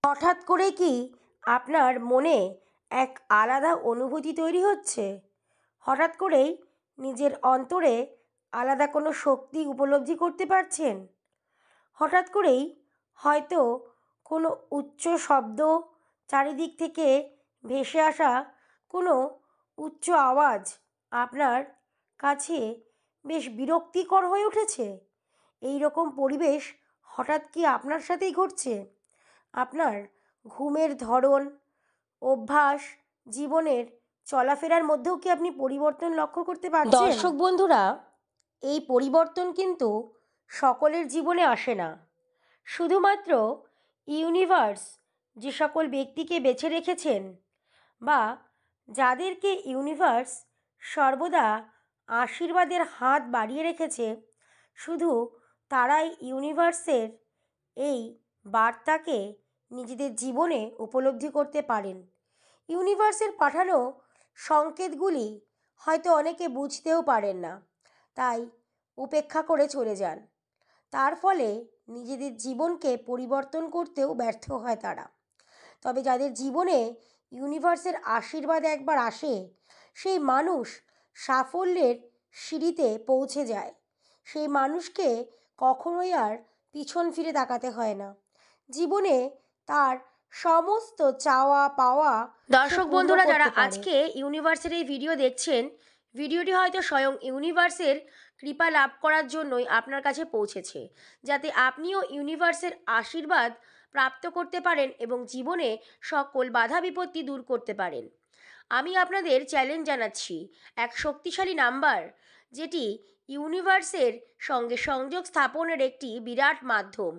হঠাৎ করে কি আপনার মনে এক আলাদা অনুভূতি তৈরি হচ্ছে? হঠাৎ করেই নিজের অন্তরে আলাদা কোনো শক্তি উপলব্ধি করতে পারছেন? হঠাৎ করেই হয়তো কোনো উচ্চ শব্দ, চারিদিক থেকে ভেসে আসা কোনো উচ্চ আওয়াজ আপনার কাছে বেশ বিরক্তিকর হয়ে উঠেছে? এই রকম পরিবেশ হঠাৎ কি আপনার সাথেই ঘটছে? আপনার ঘুমের ধরন, অভ্যাস, জীবনের চলাফেরার মধ্যেও কি আপনি পরিবর্তন লক্ষ্য করতে পারছেন? দর্শক বন্ধুরা, এই পরিবর্তন কিন্তু সকলের জীবনে আসে না। শুধুমাত্র ইউনিভার্স যে সকল ব্যক্তিকে বেছে রেখেছেন বা যাদেরকে ইউনিভার্স সর্বদা আশীর্বাদের হাত বাড়িয়ে রেখেছে, শুধু তারাই ইউনিভার্সের এই বার্তাকে নিজেদের জীবনে উপলব্ধি করতে পারেন। ইউনিভার্সের পাঠানো সংকেতগুলি হয়তো অনেকে বুঝতেও পারেন না, তাই উপেক্ষা করে চলে যান। তার ফলে নিজেদের জীবনকে পরিবর্তন করতেও ব্যর্থ হয় তারা। তবে যাদের জীবনে ইউনিভার্সের আশীর্বাদ একবার আসে, সেই মানুষ সাফল্যের সিঁড়িতে পৌঁছে যায়। সেই মানুষকে কখনোই আর পিছন ফিরে তাকাতে হয় না। জীবনে তার সমস্ত চাওয়া পাওয়া। দর্শক বন্ধুরা, যারা আজকে ইউনিভার্সের এই ভিডিও দেখছেন, ভিডিওটি হয়তো স্বয়ং ইউনিভার্সের কৃপা লাভ করার জন্যই আপনার কাছে পৌঁছেছে, যাতে আপনিও ইউনিভার্সের আশীর্বাদ প্রাপ্ত করতে পারেন এবং জীবনে সকল বাধা বিপত্তি দূর করতে পারেন। আমি আপনাদের চ্যালেঞ্জ জানাচ্ছি, এক শক্তিশালী নাম্বার যেটি ইউনিভার্সের সঙ্গে সংযোগ স্থাপনের একটি বিরাট মাধ্যম।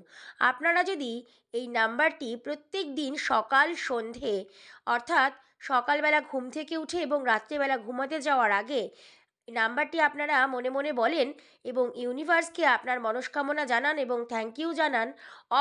আপনারা যদি এই নাম্বারটি প্রত্যেক দিন সকাল সন্ধে, অর্থাৎ সকালবেলা ঘুম থেকে উঠে এবং রাত্রেবেলা ঘুমাতে যাওয়ার আগে নাম্বারটি আপনারা মনে মনে বলেন এবং ইউনিভার্সকে আপনার মনস্কামনা জানান এবং থ্যাংক ইউ জানান,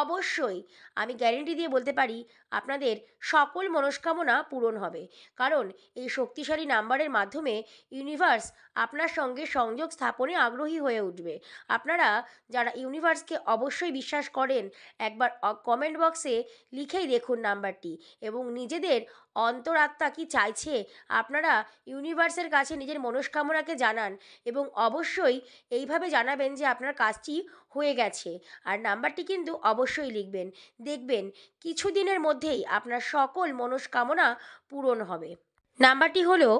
অবশ্যই আমি গ্যারেন্টি দিয়ে বলতে পারি আপনাদের সকল মনস্কামনা পূরণ হবে। কারণ এই শক্তিশালী নাম্বারের মাধ্যমে ইউনিভার্স আপনার সঙ্গে সংযোগ স্থাপনে আগ্রহী হয়ে উঠবে। আপনারা যারা ইউনিভার্সকে অবশ্যই বিশ্বাস করেন, একবার কমেন্ট বক্সে লিখেই দেখুন নাম্বারটি এবং নিজেদের অন্তরাত্মা কি চাইছে আপনারা ইউনিভার্সের কাছে নিজের মনস্কামনাকে জানান এবং অবশ্যই এইভাবে জানাবেন যে আপনার কাজটি হয়ে গেছে। আর নাম্বারটি কিন্তু অবশ্যই লিখবেন, দেখবেন কিছুদিনের মধ্যেই আপনার সকল মনস্কামনা পূরণ হবে। নাম্বারটি হলো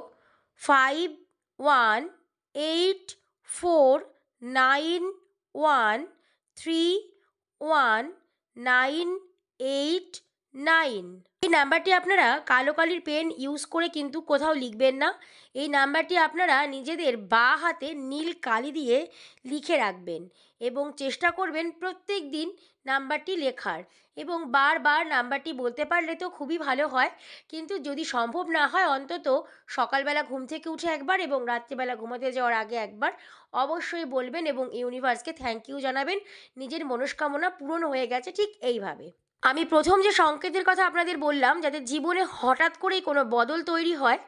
518491319889। এই নাম্বারটি আপনারা কালো কালির পেন ইউজ করে কিন্তু কোথাও লিখবেন না। এই নাম্বারটি আপনারা নিজেদের বাঁ হাতে নীল কালি দিয়ে লিখে রাখবেন এবং চেষ্টা করবেন প্রত্যেক দিন নাম্বারটি লেখার এবং বারবার নাম্বারটি বলতে পারলে তো খুবই ভালো হয়। কিন্তু যদি সম্ভব না হয়, অন্তত সকালবেলা ঘুম থেকে উঠে একবার এবং রাত্রিবেলা ঘুমাতে যাওয়ার আগে একবার অবশ্যই বলবেন এবং ইউনিভার্সকে থ্যাংক ইউ জানাবেন, নিজের মনস্কামনা পূরণ হয়ে গেছে। ঠিক এইভাবে আমি প্রথম যে সংকেতের কথা আপনাদের বললাম, যাদের জীবনে হঠাৎ করেই কোনো বদল তৈরি হয়,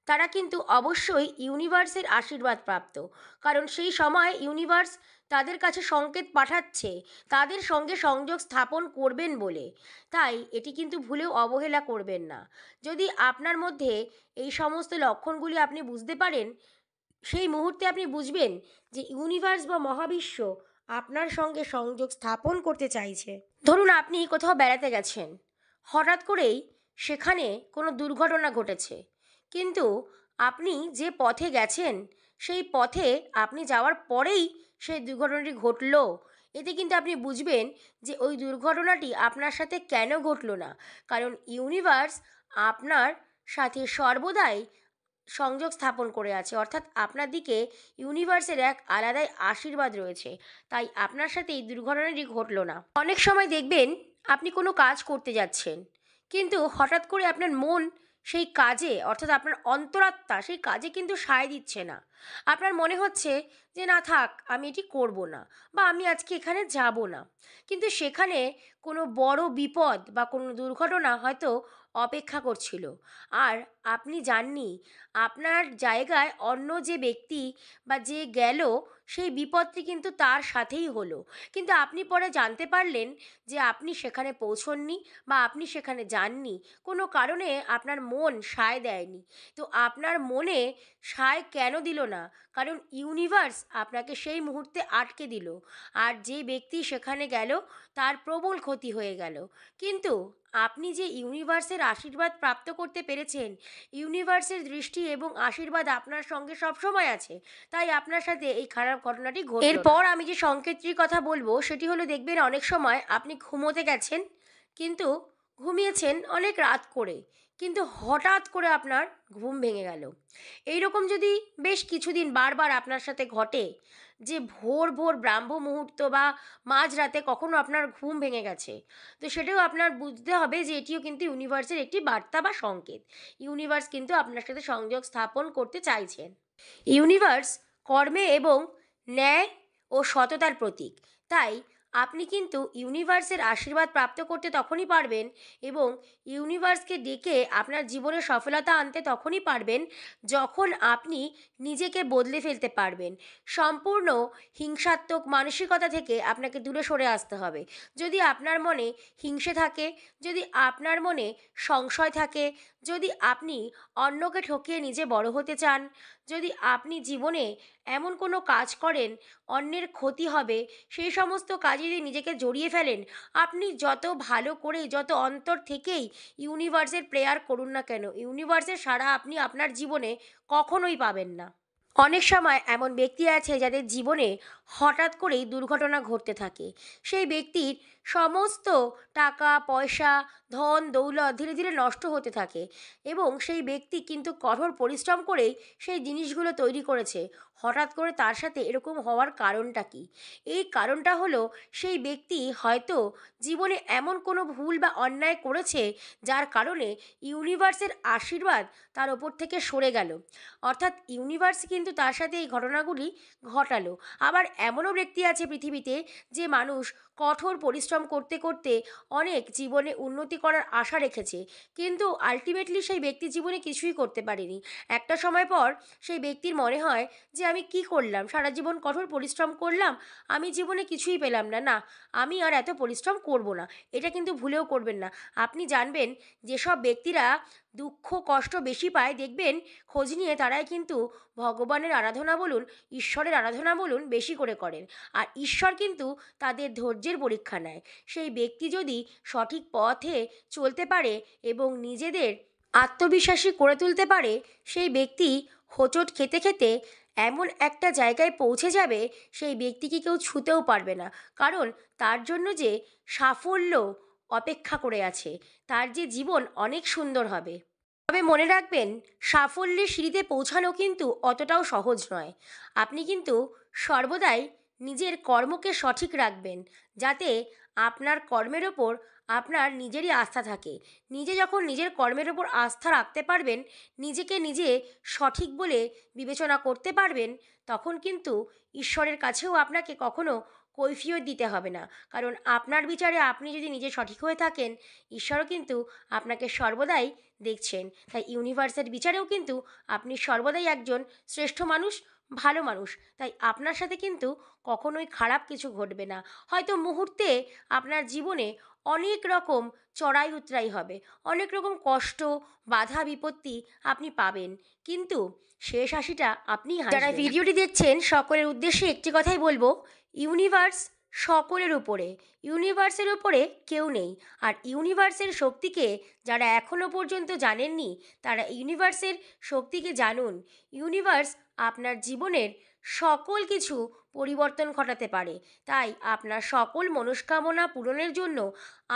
তারা কিন্তু অবশ্যই ইউনিভার্সের আশীর্বাদ প্রাপ্ত। কারণ সেই সময় ইউনিভার্স তাদের কাছে সংকেত পাঠাচ্ছে তাদের সঙ্গে সংযোগ স্থাপন করবেন বলে। তাই এটি কিন্তু ভুলেও অবহেলা করবেন না। যদি আপনার মধ্যে এই সমস্ত লক্ষণগুলি আপনি বুঝতে পারেন, সেই মুহূর্তে আপনি বুঝবেন যে ইউনিভার্স বা মহাবিশ্ব আপনার সঙ্গে সংযোগ স্থাপন করতে চাইছে। ধরুন আপনি কোথাও বেড়াতে গেছেন, হঠাৎ করেই সেখানে কোনো দুর্ঘটনা ঘটেছে, কিন্তু আপনি যে পথে গেছেন সেই পথে আপনি যাওয়ার পরেই সেই দুর্ঘটনাটি ঘটলো। এতে কিন্তু আপনি বুঝবেন যে ওই দুর্ঘটনাটি আপনার সাথে কেন ঘটলো না। কারণ ইউনিভার্স আপনার সাথে সর্বদাই সংযোগ স্থাপন করে আছে, অর্থাৎ আপনার দিকে ইউনিভার্সের এক আলাদাই আশীর্বাদ রয়েছে। তাই আপনার সাথে এই দুর্ঘটনাটি ঘটলো না। অনেক সময় দেখবেন আপনি কোনো কাজ করতে যাচ্ছেন, কিন্তু হঠাৎ করে আপনার মন সেই কাজে, অর্থাৎ আপনার অন্তরাত্মা সেই কাজে কিন্তু সায় দিচ্ছে না। আপনার মনে হচ্ছে যে না থাক, আমি এটি করব না বা আমি আজকে এখানে যাব না। কিন্তু সেখানে কোনো বড় বিপদ বা কোনো দুর্ঘটনা হয়তো অপেক্ষা করছিল আর আপনি যাননি। আপনার জায়গায় অন্য যে ব্যক্তি বা যে গেল, সেই বিপদটি কিন্তু তার সাথেই হলো। কিন্তু আপনি পরে জানতে পারলেন যে আপনি সেখানে পৌঁছননি বা আপনি সেখানে যাননি, কোনো কারণে আপনার মন সায় দেয়নি। তো আপনার মনে সায় কেন দিল না? কারণ ইউনিভার্স আপনাকে সেই মুহূর্তে আটকে দিল। আর যে ব্যক্তি সেখানে গেল তার প্রবল ক্ষতি হয়ে গেল। কিন্তু আপনি যে ইউনিভার্সের আশীর্বাদ প্রাপ্ত করতে পেরেছেন, ইউনিভার্সের দৃষ্টি এবং আশীর্বাদ আপনার সঙ্গে সবসময় আছে, তাই আপনার সাথে এই খারাপ ঘটনাটি ঘটল না। এরপর আমি যে সংকেতটির কথা বলবো সেটি হলো, দেখবেন অনেক সময় আপনি ঘুমোতে গেছেন, কিন্তু ঘুমিয়েছেন অনেক রাত করে, কিন্তু হঠাৎ করে আপনার ঘুম ভেঙে গেল। এইরকম যদি বেশ কিছুদিন বারবার আপনার সাথে ঘটে, যে ভোর ভোর ব্রাহ্ম মুহূর্ত বা মাঝরাতে কখনো আপনার ঘুম ভেঙে গেছে, তো সেটাও আপনার বুঝতে হবে যে এটিও কিন্তু ইউনিভার্সের একটি বার্তা বা সংকেত। ইউনিভার্স কিন্তু আপনার সাথে সংযোগ স্থাপন করতে চাইছেন। ইউনিভার্স কর্মে এবং ন্যায় ও সততার প্রতীক। তাই আপনি কিন্তু ইউনিভার্সের আশীর্বাদ প্রাপ্ত করতে তখনই পারবেন এবং ইউনিভার্সকে ডেকে আপনার জীবনে সফলতা আনতে তখনই পারবেন যখন আপনি নিজেকে বদলে ফেলতে পারবেন। সম্পূর্ণ হিংসাত্মক মানসিকতা থেকে আপনাকে দূরে সরে আসতে হবে। যদি আপনার মনে হিংসে থাকে, যদি আপনার মনে সংশয় থাকে, যদি আপনি অন্যকে ঠকিয়ে নিজে বড় হতে চান, যদি আপনি জীবনে এমন কোনো কাজ করেন অন্যের ক্ষতি হবে, সেই সমস্ত কাজে যদি নিজেকে জড়িয়ে ফেলেন, আপনি যত ভালো করে যত অন্তর থেকেই ইউনিভার্সের প্রেয়ার করুন না কেন, ইউনিভার্সের সাড়া আপনি আপনার জীবনে কখনোই পাবেন না। অনেক সময় এমন ব্যক্তি আছে যাদের জীবনে হঠাৎ করেই দুর্ঘটনা ঘটতে থাকে। সেই ব্যক্তির সমস্ত টাকা পয়সা, ধন দৌলত ধীরে ধীরে নষ্ট হতে থাকে এবং সেই ব্যক্তি কিন্তু কঠোর পরিশ্রম করেই সেই জিনিসগুলো তৈরি করেছে। হঠাৎ করে তার সাথে এরকম হওয়ার কারণটা কী? এই কারণটা হলো, সেই ব্যক্তি হয়তো জীবনে এমন কোনো ভুল বা অন্যায় করেছে যার কারণে ইউনিভার্সের আশীর্বাদ তার ওপর থেকে সরে গেল। অর্থাৎ ইউনিভার্স কিন্তু তার সাথে এই ঘটনাগুলি ঘটালো। আবার এমনও ব্যক্তি আছে পৃথিবীতে, যে মানুষ কঠোর পরিশ্রম করতে করতে অনেক জীবনে উন্নতি করার আশা রেখেছে, কিন্তু আলটিমেটলি সেই ব্যক্তি জীবনে কিছুই করতে পারেনি। একটা সময় পর সেই ব্যক্তির মনে হয় যে আমি কি করলাম, সারা জীবন কঠোর পরিশ্রম করলাম, আমি জীবনে কিছুই পেলাম না, না আমি আর এত পরিশ্রম করব না। এটা কিন্তু ভুলেও করবেন না। আপনি জানবেন যেসব ব্যক্তিরা দুঃখ কষ্ট বেশি পায়, দেখবেন খোঁজ নিয়ে তারাই কিন্তু ভগবানের আরাধনা বলুন, ঈশ্বরের আরাধনা বলুন, বেশি করে করেন। আর ঈশ্বর কিন্তু তাদের ধৈর্যের পরীক্ষা নেয়। সেই ব্যক্তি যদি সঠিক পথে চলতে পারে এবং নিজেদের আত্মবিশ্বাসী করে তুলতে পারে, সেই ব্যক্তি হোঁচট খেতে খেতে এমন একটা জায়গায় পৌঁছে যাবে, সেই ব্যক্তিকে কেউ ছুঁতেও পারবে না। কারণ তার জন্য যে সাফল্য অপেক্ষা করে আছে, তার যে জীবন অনেক সুন্দর হবে। তবে মনে রাখবেন, সাফল্যের সিঁড়িতে পৌঁছানো কিন্তু অতটাও সহজ নয়। আপনি কিন্তু সর্বদাই নিজের কর্মকে সঠিক রাখবেন, যাতে আপনার কর্মের ওপর আপনার নিজেরই আস্থা থাকে। নিজে যখন নিজের কর্মের ওপর আস্থা রাখতে পারবেন, নিজেকে নিজে সঠিক বলে বিবেচনা করতে পারবেন, তখন কিন্তু ঈশ্বরের কাছেও আপনাকে কখনো কৈফিয়ত দিতে হবে না। কারণ আপনার বিচারে আপনি যদি নিজে সঠিক হয়ে থাকেন, ঈশ্বরও কিন্তু আপনাকে সর্বদাই দেখছেন। তাই ইউনিভার্সের বিচারেও কিন্তু আপনি সর্বদাই একজন শ্রেষ্ঠ মানুষ, ভালো মানুষ। তাই আপনার সাথে কিন্তু কখনোই খারাপ কিছু ঘটবে না। হয়তো মুহূর্তে আপনার জীবনে অনেক রকম চড়াই উতরাই হবে, অনেক রকম কষ্ট বাধা বিপত্তি আপনি পাবেন, কিন্তু শেষ হাসিটা আপনিই হাসবেন। যারা ভিডিওটি দেখছেন সকলের উদ্দেশ্যে একটি কথাই বলবো, ইউনিভার্স সকলের উপরে, ইউনিভার্সের উপরে কেউ নেই। আর ইউনিভার্সের শক্তিকে যারা এখনও পর্যন্ত জানেননি, তারা ইউনিভার্সের শক্তিকে জানুন। ইউনিভার্স আপনার জীবনের সকল কিছু পরিবর্তন ঘটাতে পারে। তাই আপনার সকল মনস্কামনা পূরণের জন্য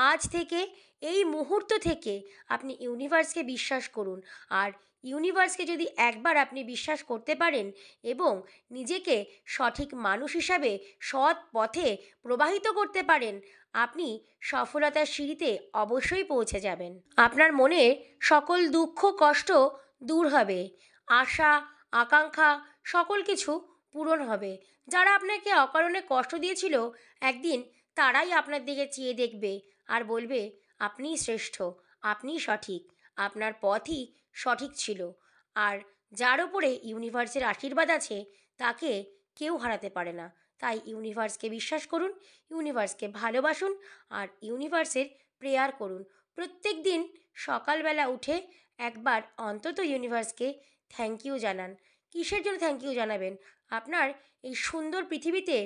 আজ থেকে, এই মুহূর্ত থেকে আপনি ইউনিভার্সকে বিশ্বাস করুন। আর ইউনিভার্সকে যদি একবার আপনি বিশ্বাস করতে পারেন এবং নিজেকে সঠিক মানুষ হিসাবে সৎ পথে প্রবাহিত করতে পারেন, আপনি সফলতার সিঁড়িতে অবশ্যই পৌঁছে যাবেন। আপনার মনের সকল দুঃখ কষ্ট দূর হবে, আশা আকাঙ্ক্ষা সকল কিছু পূরণ হবে। যারা আপনাকে অকারণে কষ্ট দিয়েছিল, একদিন তারাই আপনার দিকে চেয়ে দেখবে আর বলবে আপনিই শ্রেষ্ঠ, আপনিই সঠিক, আপনার পথই সঠিক ছিল। আর যার উপরে ইউনিভার্সের আশীর্বাদ আছে, তাকে কেউ হারাতে পারে না। তাই ইউনিভার্সকে বিশ্বাস করুন, ইউনিভার্সকে ভালোবাসুন, আর ইউনিভার্সের প্রেয়ার করুন। প্রত্যেক দিন সকালবেলা উঠে একবার অন্তত ইউনিভার্সকে থ্যাংক ইউ জানান। কিসের জন্য থ্যাংক ইউ জানাবেন? আপনার এই সুন্দর পৃথিবীতে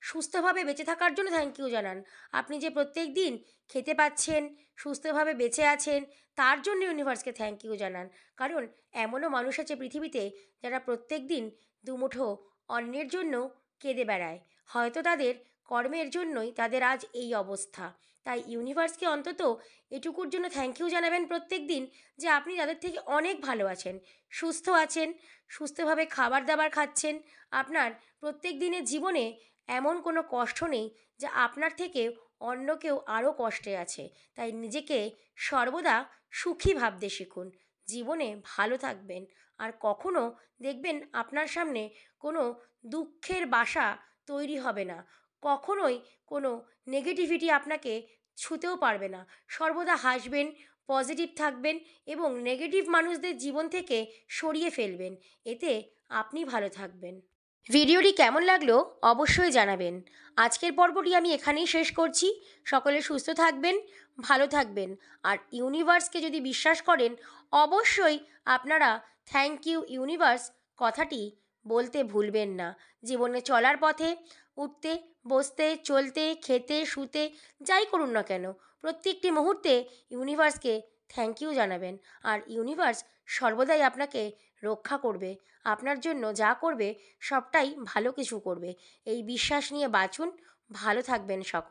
সুস্থভাবে বেঁচে থাকার জন্য থ্যাংক ইউ জানান। আপনি যে প্রত্যেক দিন খেতে পাচ্ছেন, সুস্থভাবে বেঁচে আছেন, তার জন্য ইউনিভার্সকে থ্যাংক ইউ জানান। কারণ এমনও মানুষ আছে পৃথিবীতে যারা প্রত্যেক দিন দুমুঠো অন্যের জন্য কেঁদে বেড়ায়। হয়তো তাদের কর্মের জন্যই তাদের আজ এই অবস্থা। তাই ইউনিভার্সকে অন্তত এটুকুর জন্য থ্যাংক ইউ জানাবেন প্রত্যেক দিন, যে আপনি তাদের থেকে অনেক ভালো আছেন, সুস্থ আছেন, সুস্থভাবে খাবার দাবার খাচ্ছেন। আপনার প্রত্যেক দিনের জীবনে এমন কোনো কষ্ট নেই যা আপনার থেকে অন্য কেউ আরও কষ্টে আছে। তাই নিজেকে সর্বদা সুখী ভাবতে শিখুন। জীবনে ভালো থাকবেন, আর কখনো দেখবেন আপনার সামনে কোনো দুঃখের বাসা তৈরি হবে না। কখনোই কোনো নেগেটিভিটি আপনাকে ছুঁতেও পারবে না। সর্বদা হাসবেন, পজিটিভ থাকবেন এবং নেগেটিভ মানুষদের জীবন থেকে সরিয়ে ফেলবেন। এতে আপনি ভালো থাকবেন। ভিডিওটি কেমন লাগলো অবশ্যই জানাবেন। আজকের পর্বটি আমি এখানেই শেষ করছি। সকলে সুস্থ থাকবেন, ভালো থাকবেন, আর ইউনিভার্সকে যদি বিশ্বাস করেন অবশ্যই আপনারা থ্যাংক ইউ ইউনিভার্স কথাটি বলতে ভুলবেন না। জীবনে চলার পথে উঠতে বসতে চলতে খেতে শুতে যাই করুন না কেন, প্রত্যেকটি মুহূর্তে ইউনিভার্সকে থ্যাংক ইউ জানাবেন। আর ইউনিভার্স সর্বদাই আপনাকে রক্ষা করবে, আপনার জন্য যা করবে সবটাই ভালো কিছু করবে। এই বিশ্বাস নিয়ে বাঁচুন, ভালো থাকবেন সকলে।